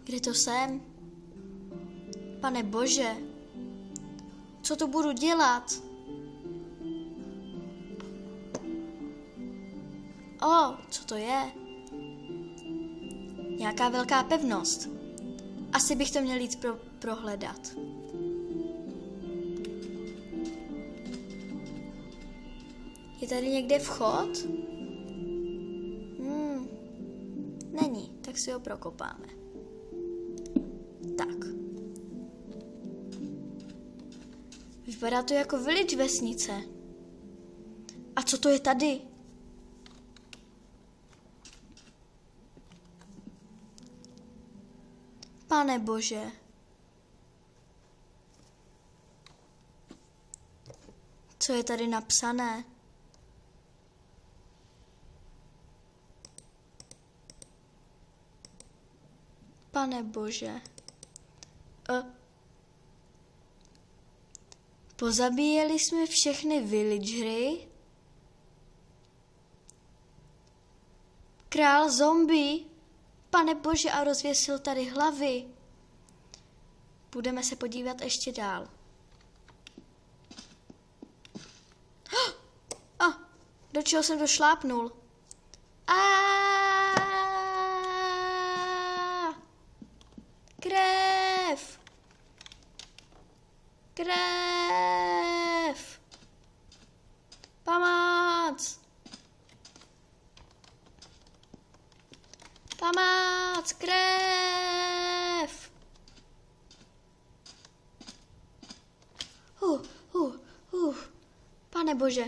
Kde to jsem? Pane Bože, co to budu dělat? Co to je? Nějaká velká pevnost. Asi bych to měl jít prohledat. Je tady někde vchod? Není, tak si ho prokopáme. Tak. Vypadá to jako village vesnice. A co to je tady? Pane Bože. Co je tady napsané? Pane Bože. Pozabíjeli jsme všechny villagery. Král zombie. Pane Bože, a rozvěsil tady hlavy. Budeme se podívat ještě dál. Do čeho jsem došlápnul? Krev! Krev! Pomoc! Pomoc! Krev! Pane Bože.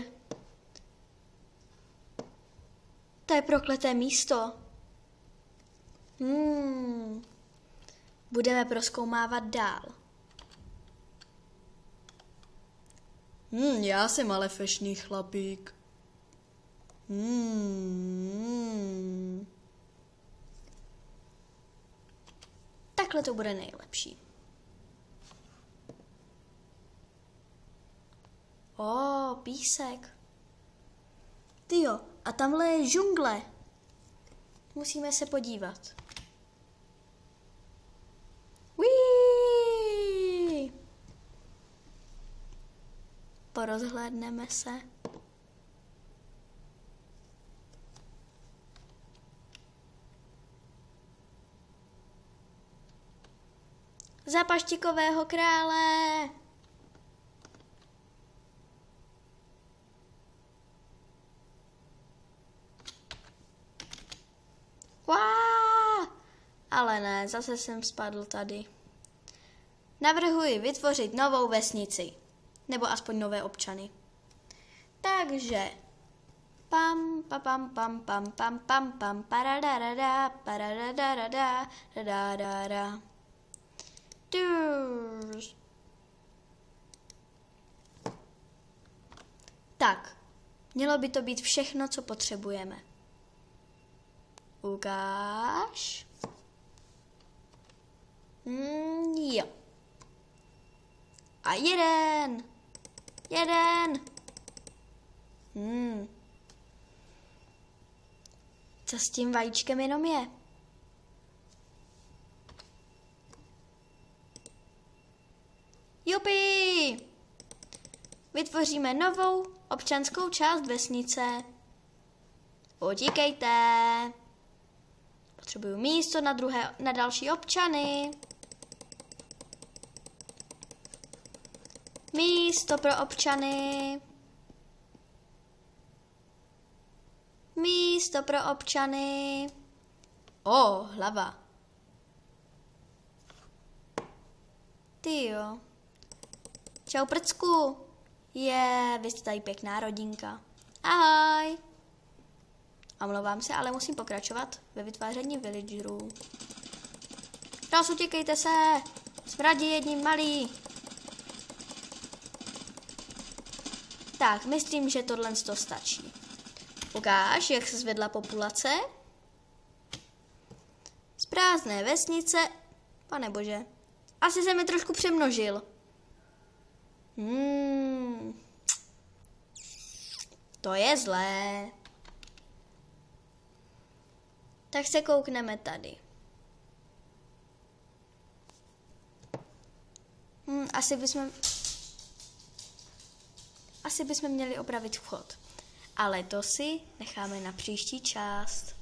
To je prokleté místo. Budeme prozkoumávat dál. Já jsem ale fešný chlapík. Takhle to bude nejlepší. Písek. Tyjo, a tamhle je džungle. Musíme se podívat. Uííí. Porozhlédneme se. Za paštikového krále. Ale ne, zase jsem spadl tady. Navrhuji vytvořit novou vesnici. Nebo aspoň nové občany. Takže. Pam, pam, pam, pam, pam, pam, pam, paradarada, paradarada, dadadada. Tak, mělo by to být všechno, co potřebujeme. Ukáž. Jo. A jeden. Co s tím vajíčkem jenom je? Jupi! Vytvoříme novou občanskou část vesnice. Utíkejte. Potřebuju místo na další občany. Místo pro občany. Místo pro občany. Hlava. Tyjo. Čau prcku. Vy jste tady pěkná rodinka. Ahoj. Omlouvám se, ale musím pokračovat ve vytváření villagerů. Utěkejte se. Smradí jedním malý. Tak, myslím, že tohle to stačí. Ukáž, jak se zvedla populace. Z prázdné vesnice. Pane Bože. Asi se mi trošku přemnožil. To je zlé. Tak se koukneme tady. Asi bychom měli opravit vchod. Ale to si necháme na příští část.